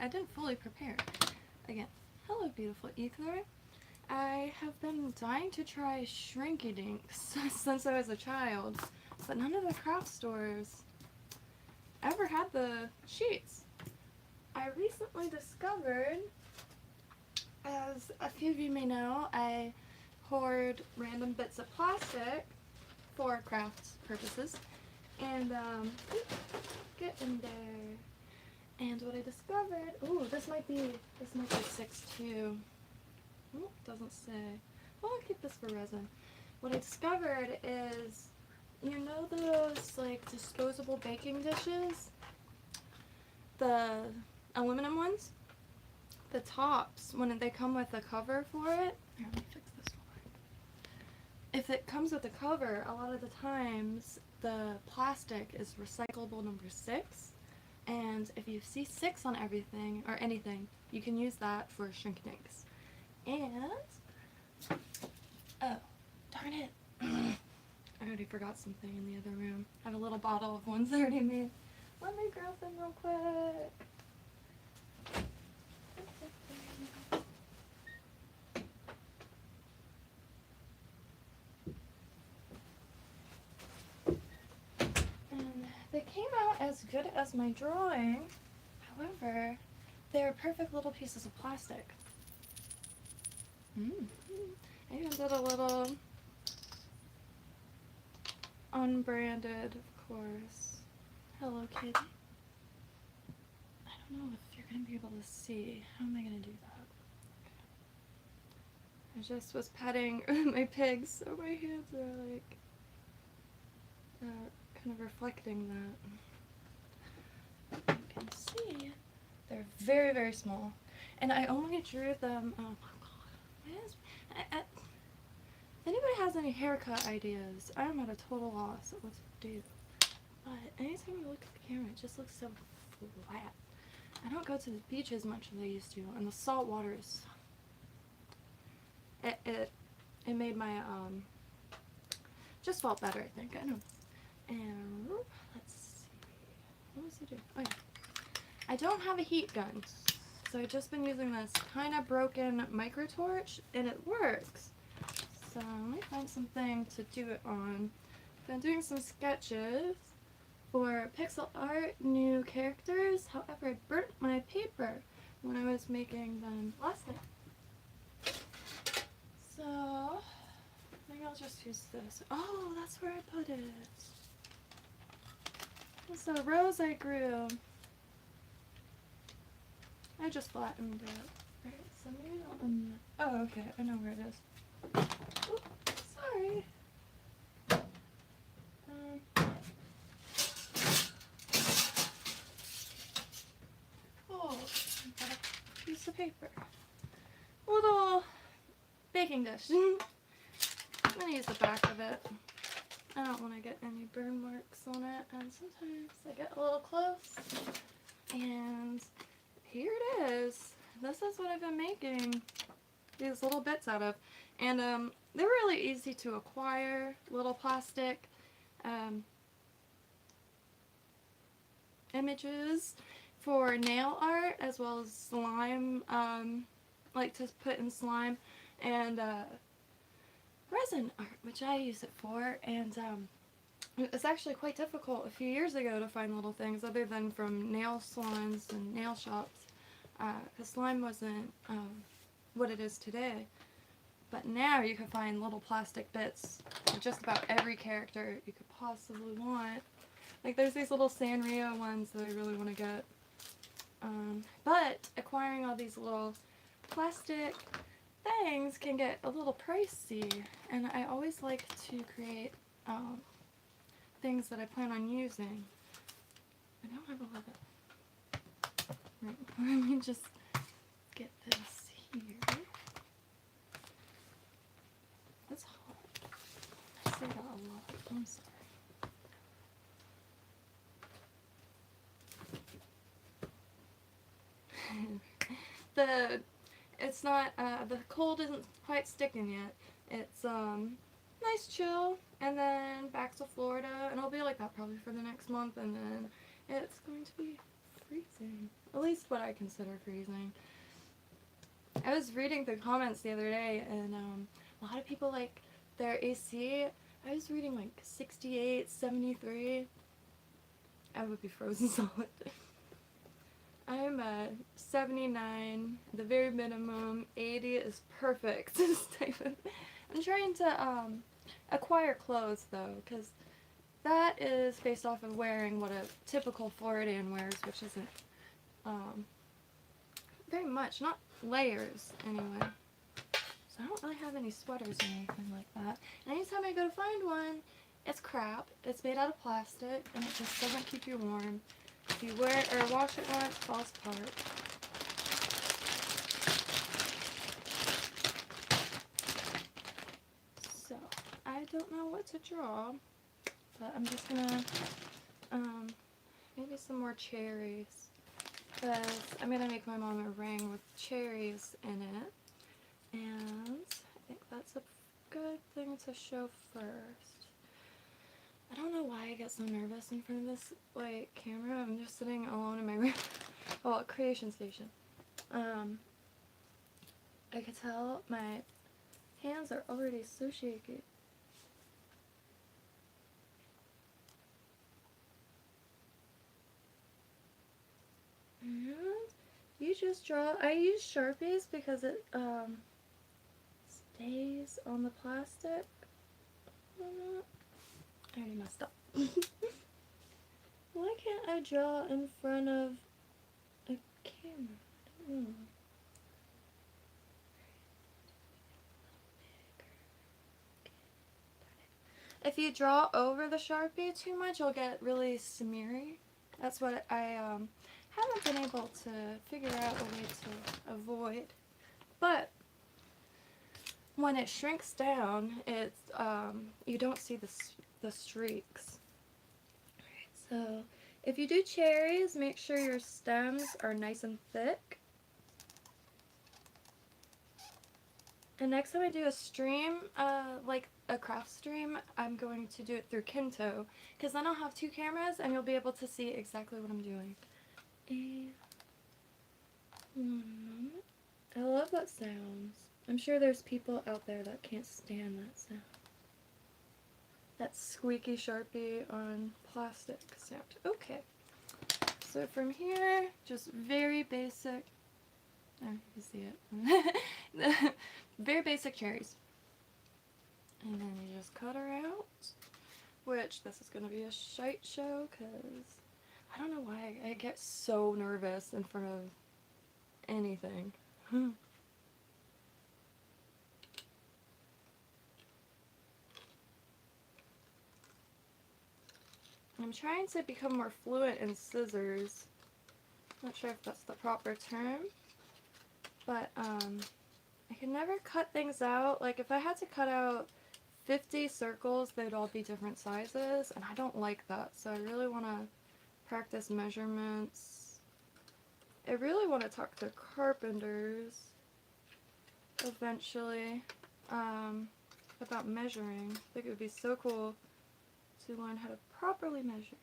I didn't fully prepare. Again, hello beautiful ether. I have been dying to try Shrinky Dinks since I was a child, but none of the craft stores ever had the sheets. I recently discovered, as a few of you may know, I hoard random bits of plastic for craft purposes, and get in there. And what I discovered, ooh, this might be 6'2". Oh, doesn't say. Well, I'll keep this for resin. What I discovered is, you know those like disposable baking dishes? The aluminum ones? The tops, when they come with a cover for it. Here, let me fix this one. If it comes with a cover, a lot of the times the plastic is recyclable number 6. And if you see 6 on everything, or anything, you can use that for Shrinky Dinks. And, oh, darn it. I already forgot something in the other room. I have a little bottle of ones I already made. Let me grab them real quick. And they came out as good as my drawing. However, they're perfect little pieces of plastic. I even did a little unbranded, of course. Hello, kitty. I don't know if you're going to be able to see. How am I going to do that? I just was petting my pigs, so my hands are like kind of reflecting that. You can see they're very, very small. And I only drew them, oh my god, if anybody has any haircut ideas, I'm at a total loss at what to do. But anytime I look at the camera, it just looks so flat. I don't go to the beach as much as I used to, and the salt water is, it made my, just felt better, I think. I don't know. And let's see, what was I doing? Oh yeah. I don't have a heat gun, so I've just been using this kind of broken micro torch, and it works. So let me find something to do it on. I've been doing some sketches for pixel art, new characters. However, I burnt my paper when I was making them last night. So I think I'll just use this. Oh, that's where I put it. It's a rose I grew. I just flattened it. Right, so maybe I'll oh, okay, I know where it is. Oops, sorry. Oh, I got a piece of paper. Little baking dish. I'm gonna use the back of it. I don't want to get any burn marks on it, and sometimes I get a little close. And here it is. This is what I've been making these little bits out of. And they're really easy to acquire, little plastic images for nail art, as well as slime, like to put in slime, and resin art, which I use it for. And it's actually quite difficult a few years ago to find little things other than from nail salons and nail shops, because slime wasn't what it is today. But now you can find little plastic bits of just about every character you could possibly want. Like there's these little Sanrio ones that I really want to get. But acquiring all these little plastic things can get a little pricey, and I always like to create things that I plan on using. I don't have a lot of... Right, let me just get this here. It's hot. I say that a lot. I'm sorry. It's not, the cold isn't quite sticking yet. It's, nice chill, and then back to Florida, and I'll be like that probably for the next month, and then it's going to be freezing. At least what I consider freezing. I was reading the comments the other day, and a lot of people like their AC. I was reading like 68, 73. I would be frozen solid. I'm 79, the very minimum. 80 is perfect. I'm trying to acquire clothes though, because that is based off of wearing what a typical Floridian wears, which isn't very much, not layers anyway. So I don't really have any sweaters or anything like that. And anytime I go to find one, it's crap. It's made out of plastic and it just doesn't keep you warm. If you wear it or wash it once, it falls apart. So I don't know what to draw, but I'm just gonna maybe some more cherries. Because I'm going to make my mom a ring with cherries in it. And I think that's a good thing to show first. I don't know why I get so nervous in front of this like camera. I'm just sitting alone in my room. Oh, creation station. I could tell my hands are already so shaky. And you just draw. I use Sharpies because it stays on the plastic. I already messed up. Why can't I draw in front of a camera? I don't know. If you draw over the Sharpie too much, you'll get really smeary. That's what I haven't been able to figure out a way to avoid. But when it shrinks down, it's you don't see the streaks. So if you do cherries, make sure your stems are nice and thick. And next time I do a stream, like a craft stream, I'm going to do it through KYNTO, because then I'll have two cameras and you'll be able to see exactly what I'm doing. I love that sound. I'm sure there's people out there that can't stand that sound. That squeaky Sharpie on plastic sound. Okay. So from here, just very basic. Oh, you can see it. Very basic cherries. And then you just cut her out. Which, this is going to be a shite show, because I don't know why I get so nervous in front of anything. I'm trying to become more fluent in scissors. Not sure if that's the proper term. But, I can never cut things out. Like, if I had to cut out 50 circles, they'd all be different sizes, and I don't like that. So I really want to practice measurements. I really want to talk to carpenters eventually about measuring. I think it would be so cool to learn how to properly measure.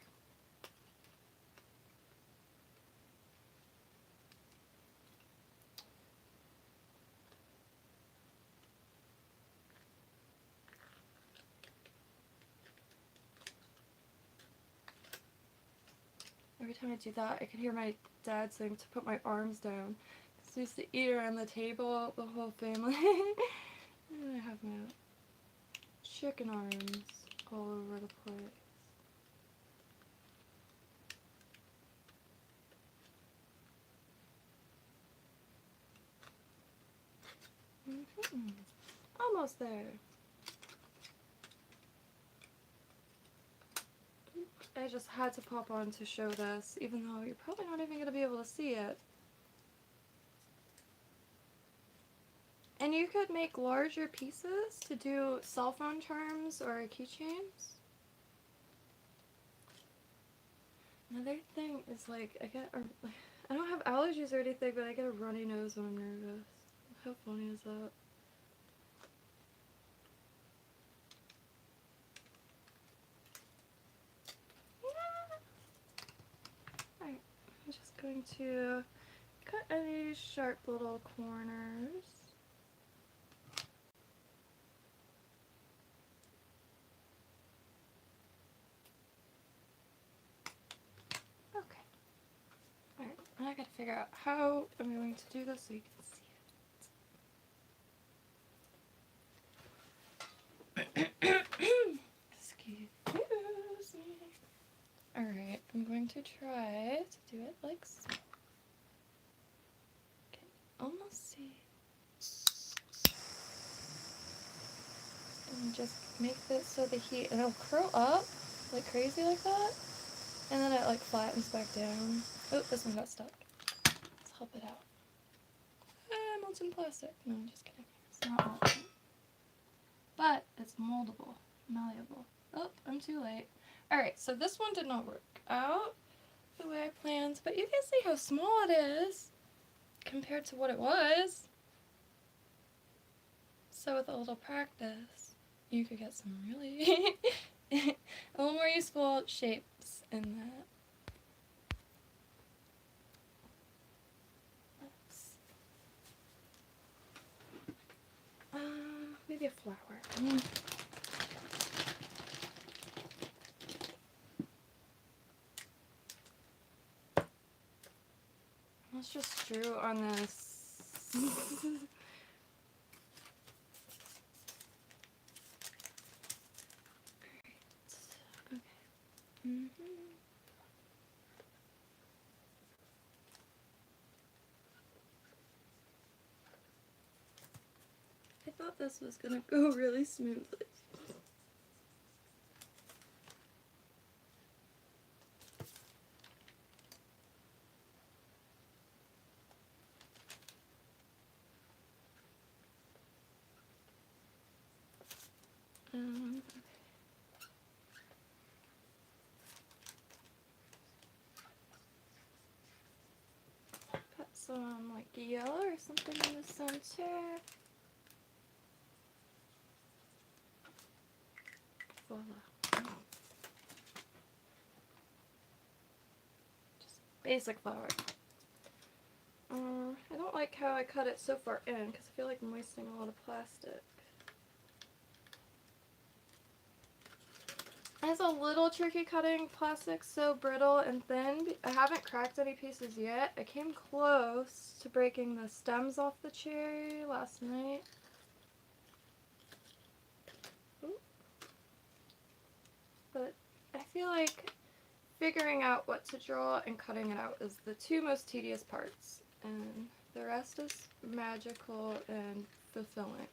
Every time I do that, I can hear my dad saying to put my arms down. Because we used to eat around the table, the whole family. And I have my chicken arms all over the place. Almost there. I just had to pop on to show this, even though you're probably not even going to be able to see it. And you could make larger pieces to do cell phone charms or keychains. Another thing is, like, I don't have allergies or anything, but I get a runny nose when I'm nervous. How funny is that? Alright, just go going to cut any sharp little corners. Okay. Alright, I gotta figure out how I'm going to do this so you can see it. Excuse me. Alright, I'm going to try to do it like so. Okay, almost see. And just make this so the heat, and it'll curl up like crazy like that. And then it like flattens back down. Oh, this one got stuck. Let's help it out. Molten plastic. No, I'm just kidding. It's not molten. But it's moldable, malleable. Oh, I'm too late. Alright, so this one did not work out the way I planned, but you can see how small it is compared to what it was. So with a little practice, you could get some really a little more useful shapes in that. Maybe a flower. Let's just strew on this. Great. Okay. I thought this was gonna go really smoothly. Put some like yellow or something in the center. Voila. Just basic flower. I don't like how I cut it so far in because I feel like I'm wasting a lot of plastic. It's a little tricky cutting plastic, so brittle and thin. I haven't cracked any pieces yet. I came close to breaking the stems off the cherry last night. Ooh. But I feel like figuring out what to draw and cutting it out is the two most tedious parts. And the rest is magical and fulfilling.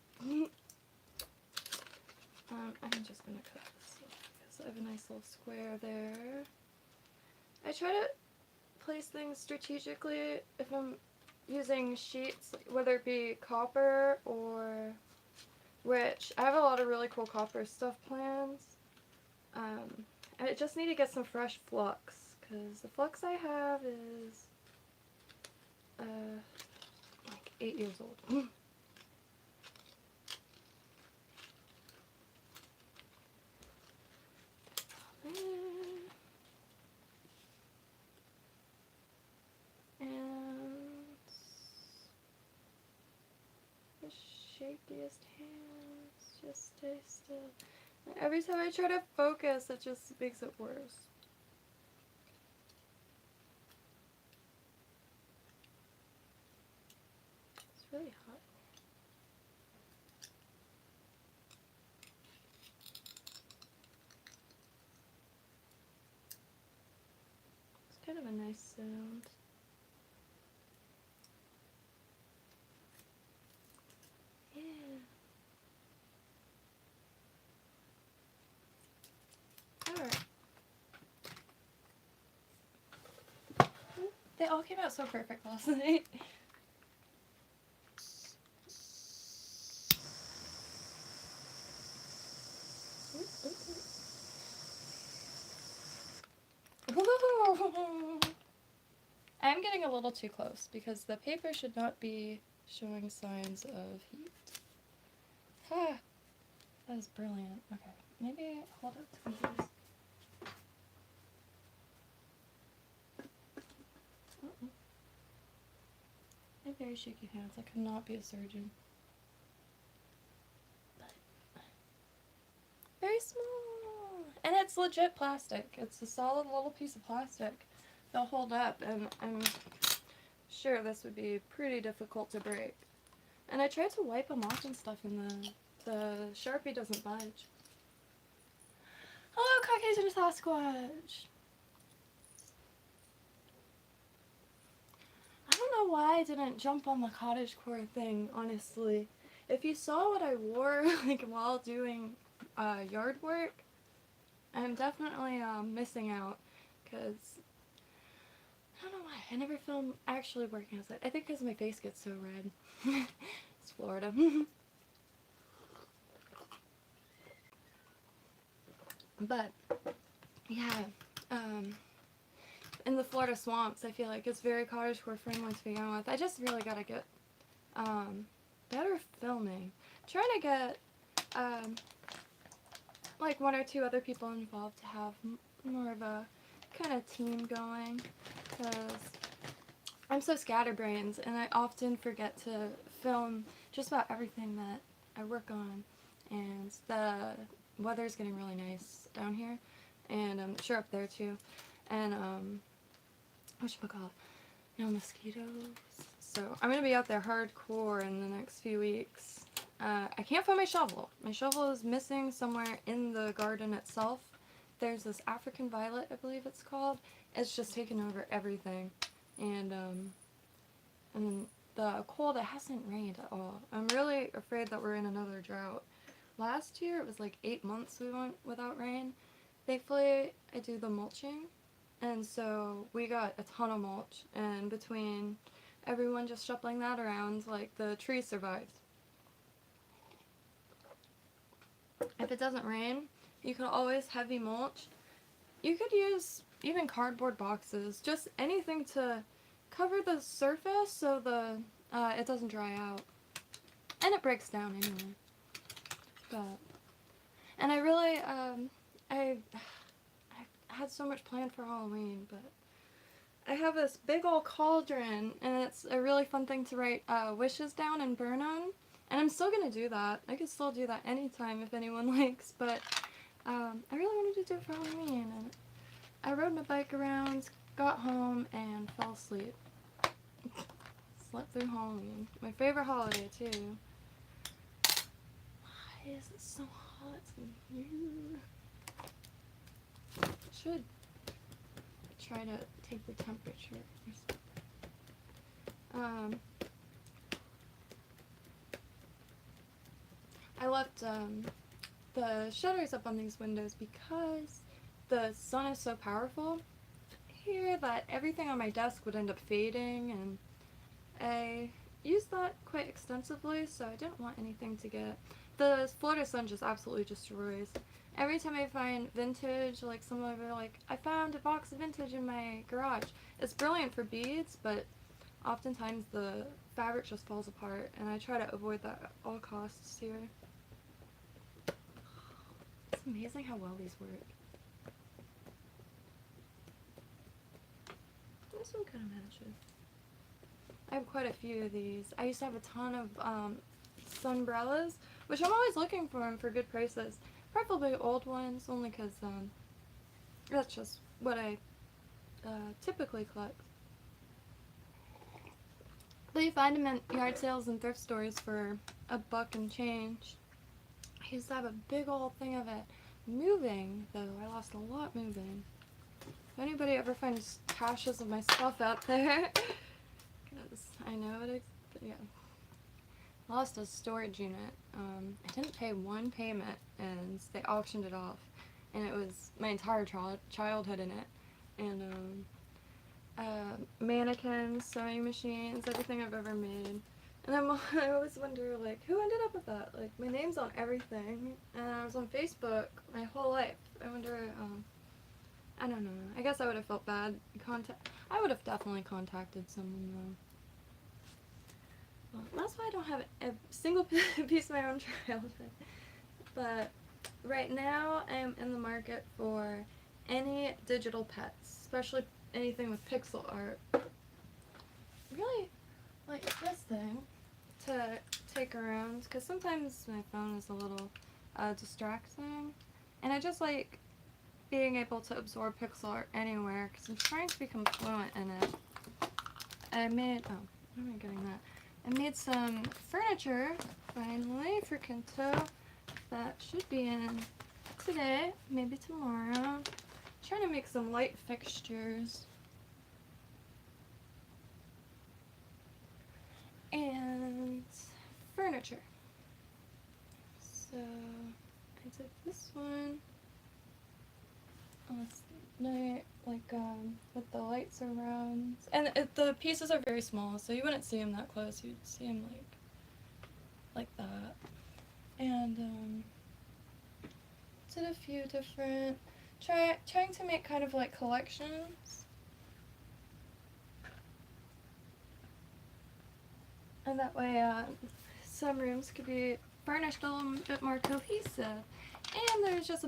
I'm just going to cut this off because I have a nice little square there. I try to place things strategically if I'm using sheets, whether it be copper or, which I have a lot of really cool copper stuff plans. And I just need to get some fresh flux because the flux I have is like 8 years old. And the shakiest hands, just stay still. And every time I try to focus, it just makes it worse. It's really hot. It's kind of a nice sound. Yeah. Alright. They all came out so perfect last night. I'm getting a little too close because the paper should not be showing signs of heat. Ah, that is brilliant. Okay, maybe hold it to these. have very shaky hands. I could not be a surgeon. But very small. And it's legit plastic. It's a solid little piece of plastic. They'll hold up, and I'm sure this would be pretty difficult to break. And I tried to wipe them off and stuff, and the Sharpie doesn't budge. Hello, Caucasian Sasquatch! I don't know why I didn't jump on the cottagecore thing, honestly. If you saw what I wore like while doing yard work, I'm definitely missing out, because I don't know why. I never film actually working outside. I think because my face gets so red. It's Florida. But, yeah, in the Florida swamps, I feel like it's very cottagecore friendly to begin with. I just really gotta get better filming. Trying to get like 1 or 2 other people involved to have more of a kind of team going, because I'm so scatterbrained and I often forget to film just about everything that I work on, and the weather's getting really nice down here, and I'm sure up there too, and whatchamacallit, no mosquitoes, so I'm going to be out there hardcore in the next few weeks. I can't find my shovel. My shovel is missing somewhere in the garden itself. There's this African violet, I believe it's called. It's just taken over everything. And the cold, it hasn't rained at all. I'm really afraid that we're in another drought. Last year, it was like 8 months we went without rain. Thankfully, I do the mulching, and so we got a ton of mulch, and between everyone just shuffling that around, like, the trees survived. If it doesn't rain, you can always heavy mulch. You could use even cardboard boxes, just anything to cover the surface so it doesn't dry out. And it breaks down anyway. But, and I really, I had so much planned for Halloween, but I have this big old cauldron, and it's a really fun thing to write wishes down and burn on. And I'm still going to do that. I could still do that anytime if anyone likes, but I really wanted to do it for Halloween. And I rode my bike around, got home, and fell asleep. Slept through Halloween. My favorite holiday, too. Why is it so hot in here? Should try to take the temperature. I left the shutters up on these windows because the sun is so powerful here that everything on my desk would end up fading, and I use that quite extensively, so I didn't want anything to get... The Florida sun just absolutely destroys. Every time I find vintage, like some of it, like, I found a box of vintage in my garage. It's brilliant for beads, but oftentimes the fabric just falls apart, and I try to avoid that at all costs here. It's amazing how well these work. This one kind of matches. I have quite a few of these. I used to have a ton of sunbrellas, which I'm always looking for them for good prices. Preferably old ones, only because that's just what I typically collect. But you find them at yard sales and thrift stores for $1 and change. I used to have a big old thing of it. Moving, though, I lost a lot moving. If anybody ever finds caches of my stuff out there, because I know it, yeah. Lost a storage unit. I didn't pay one payment, and they auctioned it off, and it was my entire childhood in it, and mannequins, sewing machines, everything I've ever made. And I always wonder, like, who ended up with that? Like, my name's on everything, and I was on Facebook my whole life. I wonder, I don't know. I guess I would have felt bad. I would have definitely contacted someone, though. Well, that's why I don't have a single piece of my own childhood. But right now, I'm in the market for any digital pets, especially anything with pixel art. Really, like this thing to take around, because sometimes my phone is a little distracting, and I just like being able to absorb pixel art anywhere because I'm trying to become fluent in it. I made, oh, where am I getting that? I made some furniture finally for KYNTO that should be in today, maybe tomorrow. I'm trying to make some light fixtures. And furniture. So I did this one last night, like with the lights around, and the pieces are very small, so you wouldn't see them that close. You'd see them like that. And did a few different trying to make kind of like collections. And that way, some rooms could be furnished a little bit more cohesive. And there's just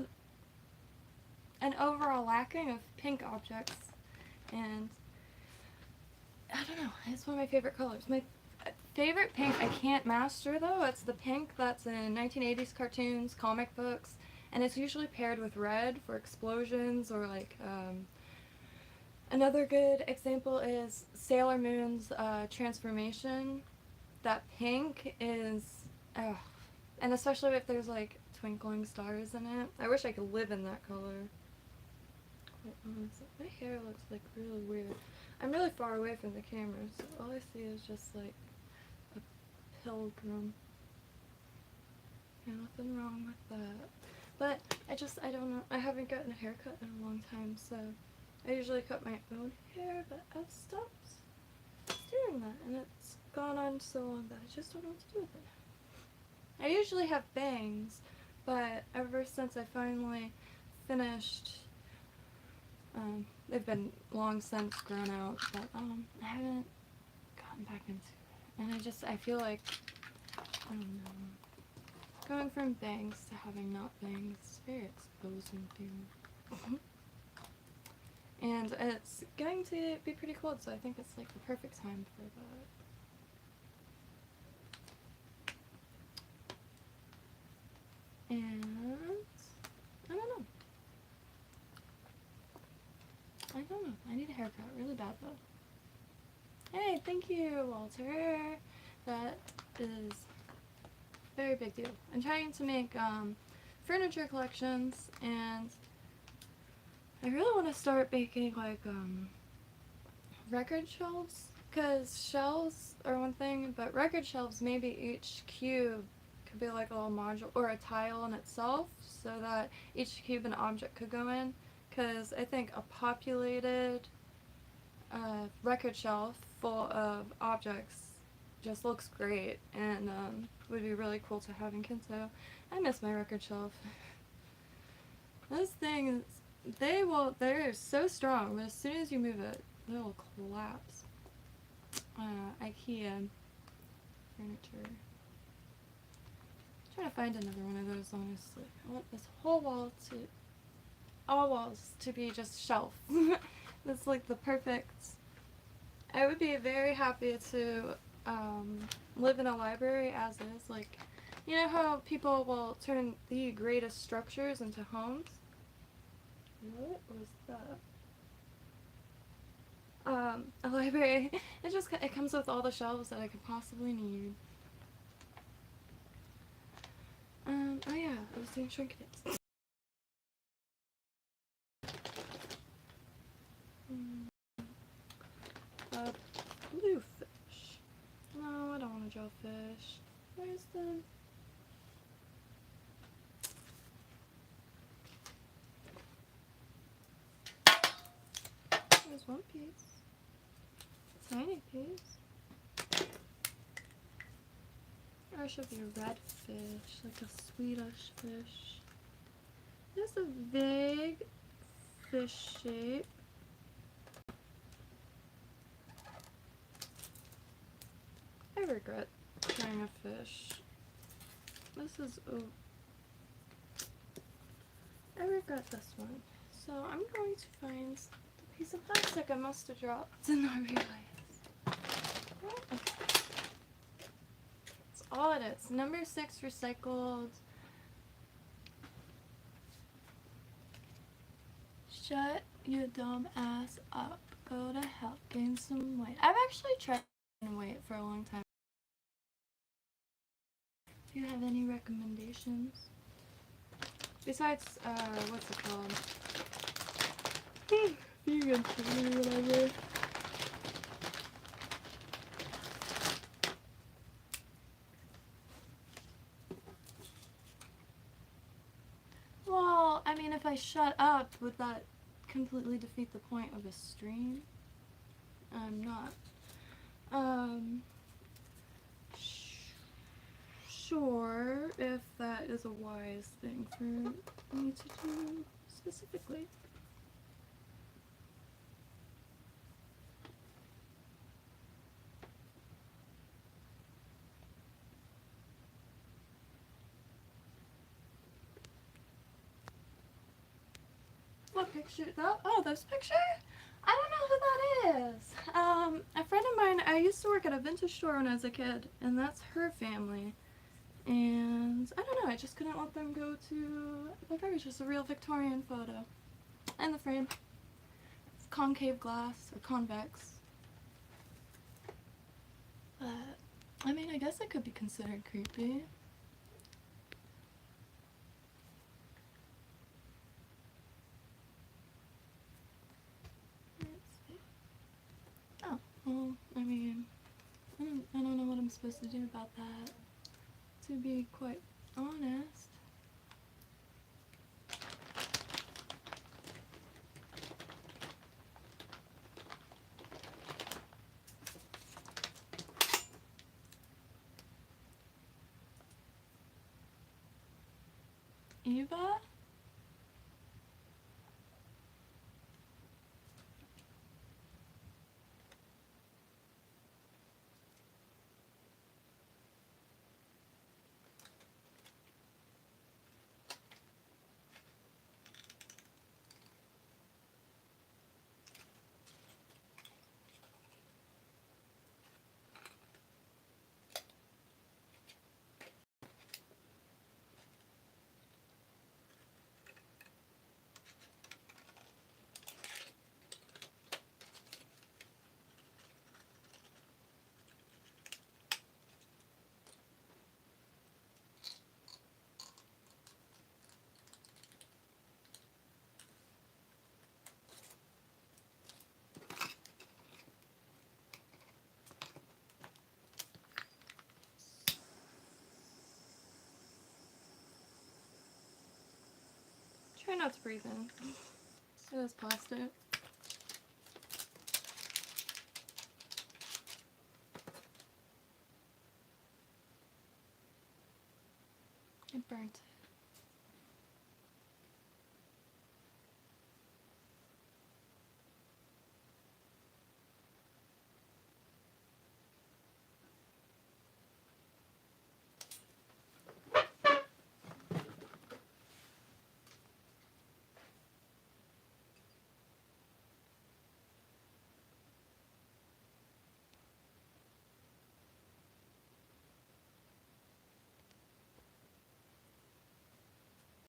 an overall lacking of pink objects. And I don't know, it's one of my favorite colors. My favorite pink I can't master though. It's the pink that's in 1980s cartoons, comic books, and it's usually paired with red for explosions or like another good example is Sailor Moon's transformation. That pink is, and especially if there's like twinkling stars in it. I wish I could live in that color. Quite honestly, my hair looks like really weird. I'm really far away from the camera, so all I see is just like a pilgrim. Yeah, nothing wrong with that. But I don't know. I haven't gotten a haircut in a long time, so I usually cut my own hair, but I've stopped doing that, and it's gone on so long that I just don't know what to do with it. I usually have bangs, but ever since I finally finished, they've been long since grown out, but I haven't gotten back into it. And I feel like, I don't know, going from bangs to having not bangs is very exposing feeling. And it's going to be pretty cold, so I think it's like the perfect time for that. And I don't know. I need a haircut really bad though. Hey, thank you, Walter. That is a very big deal. I'm trying to make furniture collections, and I really want to start making like record shelves, because shelves are one thing, but record shelves, maybe each cube could be like a little module or a tile in itself, so that each cube and object could go in, because I think a populated record shelf full of objects just looks great, and would be really cool to have in KYNTO. I miss my record shelf. Those things, they're so strong, but as soon as you move it, they'll collapse. IKEA furniture. I'm trying to find another one of those, honestly. I want this whole wall all walls to be just shelf. That's like the perfect. I would be very happy to live in a library as is. Like, you know how people will turn the greatest structures into homes? What was that? A library. It comes with all the shelves that I could possibly need. Oh yeah, I was doing Shrinky Dinks. Bluefish. No, I don't want to draw fish. Where's the... There's one piece. Tiny piece. Or it should be a red fish, like a Swedish fish. There's a vague fish shape. I regret trying a fish. This is, oh. I regret this one. So I'm going to find the piece of plastic I must have dropped and not realize. Oh, okay. all it is. Number 6 recycled. Shut your dumb ass up. Go to hell. Gain some weight. I've actually tried to gain weight for a long time. Do you have any recommendations? Besides, what's it called? Vegan food or whatever. Well, I mean, if I shut up, would that completely defeat the point of a stream? I'm not. Sure, if that is a wise thing for me to do specifically. What picture? Oh, this picture? I don't know who that is. A friend of mine, I used to work at a vintage store when I was a kid, and that's her family. And I don't know, I just couldn't let them go to the frame. It's just a real Victorian photo. And the frame. It's concave glass, or convex. But, I mean, I guess it could be considered creepy. Oh, well, I mean, I don't know what I'm supposed to do about that, to be quite honest. Eva? Try not to breathe in. It is plastic. It burnt it.